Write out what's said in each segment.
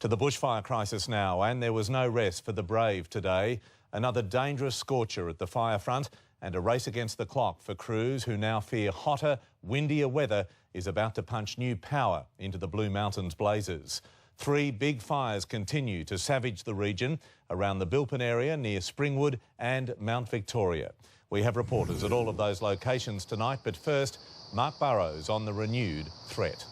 To the bushfire crisis now, and there was no rest for the brave today. Another dangerous scorcher at the fire front and a race against the clock for crews who now fear hotter, windier weather is about to punch new power into the Blue Mountains blazes. 3 big fires continue to savage the region around the Bilpin area near Springwood and Mount Victoria. We have reporters at all of those locations tonight, but first, Mark Burrows on the renewed threat.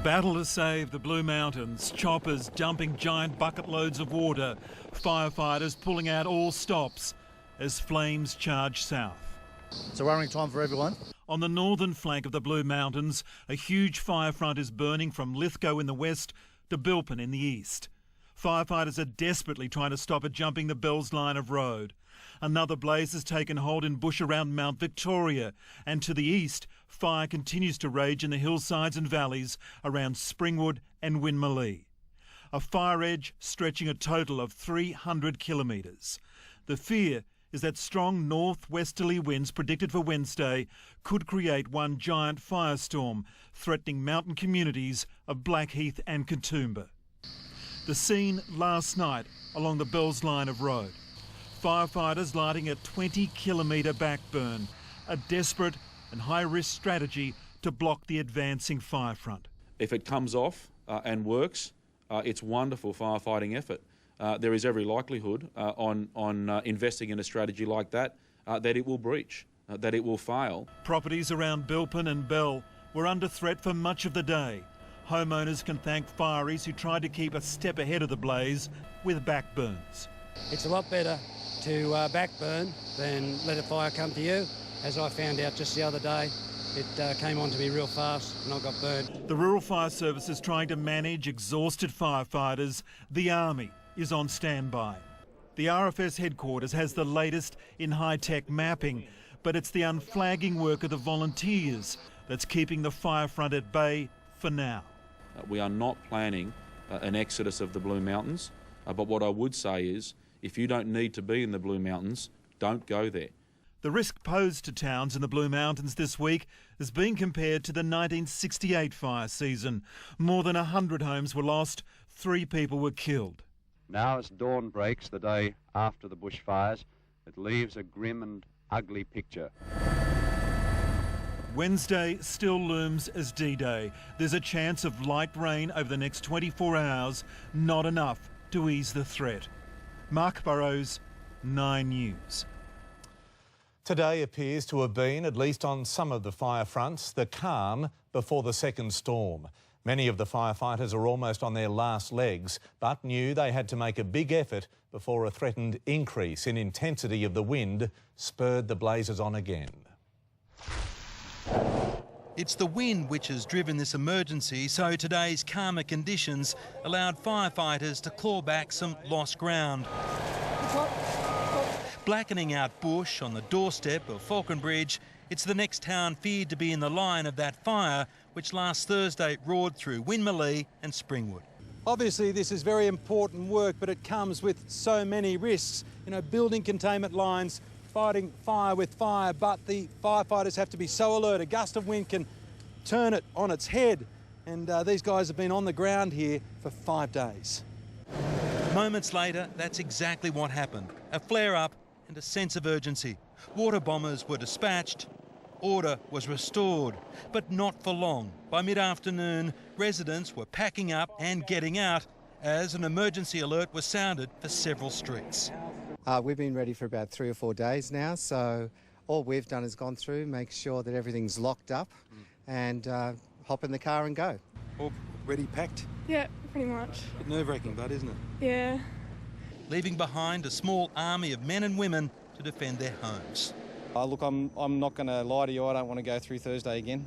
Battle to save the Blue Mountains, choppers dumping giant bucket loads of water, firefighters pulling out all stops as flames charge south. It's a worrying time for everyone. On the northern flank of the Blue Mountains, a huge fire front is burning from Lithgow in the west to Bilpin in the east. Firefighters are desperately trying to stop it jumping the Bells line of road. Another blaze has taken hold in bush around Mount Victoria, and to the east, fire continues to rage in the hillsides and valleys around Springwood and Winmalee. A fire edge stretching a total of 300 kilometres. The fear is that strong northwesterly winds predicted for Wednesday could create one giant firestorm, threatening mountain communities of Blackheath and Katoomba. The scene last night along the Bells line of road. Firefighters lighting a 20-kilometre backburn, a desperate and high-risk strategy to block the advancing fire front. If it comes off and works, it's wonderful firefighting effort. There is every likelihood on investing in a strategy like that that it will breach, that it will fail. Properties around Bilpin and Bell were under threat for much of the day. Homeowners can thank fireys who tried to keep a step ahead of the blaze with backburns. It's a lot better to backburn than let a fire come to you. As I found out just the other day, it came on to me real fast and I got burned. The Rural Fire Service is trying to manage exhausted firefighters. The Army is on standby. The RFS headquarters has the latest in high-tech mapping, but it's the unflagging work of the volunteers that's keeping the fire front at bay for now. We are not planning an exodus of the Blue Mountains, but what I would say is if you don't need to be in the Blue Mountains, don't go there. The risk posed to towns in the Blue Mountains this week is being compared to the 1968 fire season. More than 100 homes were lost, 3 people were killed. Now as dawn breaks the day after the bushfires, it leaves a grim and ugly picture. Wednesday still looms as D-Day. There's a chance of light rain over the next 24 hours, not enough to ease the threat. Mark Burrows, 9 News. Today appears to have been, at least on some of the fire fronts, the calm before the second storm. Many of the firefighters are almost on their last legs, but knew they had to make a big effort before a threatened increase in intensity of the wind spurred the blazes on again. It's the wind which has driven this emergency, so today's calmer conditions allowed firefighters to claw back some lost ground. Blackening out bush on the doorstep of Falconbridge, it's the next town feared to be in the line of that fire, which last Thursday roared through Winmalee and Springwood. Obviously this is very important work, but it comes with so many risks. You know, building containment lines, fighting fire with fire, but the firefighters have to be so alert. A gust of wind can turn it on its head, and these guys have been on the ground here for 5 days. Moments later, that's exactly what happened. A flare-up and a sense of urgency. Water bombers were dispatched. Order was restored, but not for long. By mid-afternoon, residents were packing up and getting out as an emergency alert was sounded for several streets. We've been ready for about 3 or 4 days now, so all we've done is gone through, make sure that everything's locked up and hop in the car and go. All ready, packed? Yeah, pretty much. Bit nerve-wracking, but isn't it? Yeah. Leaving behind a small army of men and women to defend their homes. Look, I'm not going to lie to you, I don't want to go through Thursday again,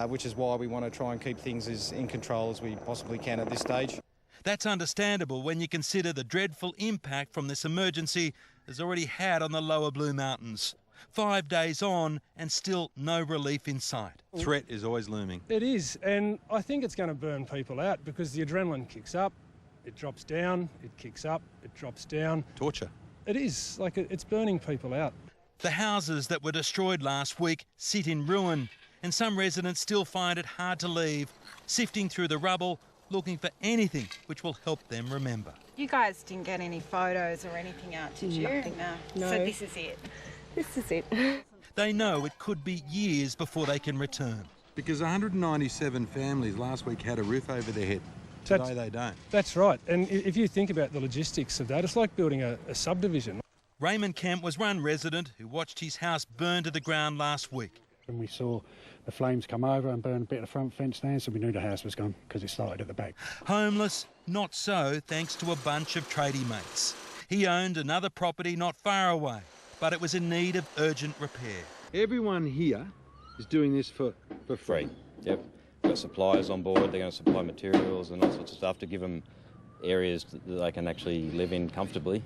which is why we want to try and keep things as in control as we possibly can at this stage. That's understandable when you consider the dreadful impact from this emergency has already had on the lower Blue Mountains. 5 days on and still no relief in sight. Threat is always looming. It is, and I think it's going to burn people out because the adrenaline kicks up, it drops down, it kicks up, it drops down. Torture. It is, like it's burning people out. The houses that were destroyed last week sit in ruin. And some residents still find it hard to leave, sifting through the rubble, looking for anything which will help them remember. You guys didn't get any photos or anything out, did you? No. So this is it? This is it. They know it could be years before they can return. Because 197 families last week had a roof over their head. Today they don't. That's right. And if you think about the logistics of that, it's like building a subdivision. Raymond Kemp was one resident who watched his house burn to the ground last week. And we saw the flames come over and burn a bit of the front fence down, so we knew the house was gone because it started at the back. Homeless? Not so, thanks to a bunch of tradie mates. He owned another property not far away, but it was in need of urgent repair. Everyone here is doing this for free. Yep. Got suppliers on board, they're going to supply materials and all sorts of stuff to give them areas that they can actually live in comfortably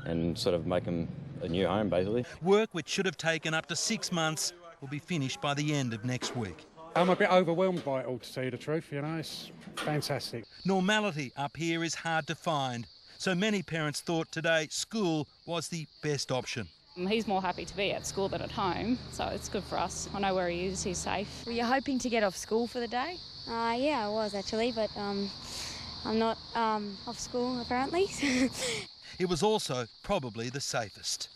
and sort of make them a new home, basically. Work which should have taken up to 6 months will be finished by the end of next week. I'm a bit overwhelmed by it all, to tell you the truth, you know, it's fantastic. Normality up here is hard to find, so many parents thought today school was the best option. He's more happy to be at school than at home, so it's good for us. I know where he is, he's safe. Were you hoping to get off school for the day? Yeah, I was actually, but I'm not off school apparently. It was also probably the safest.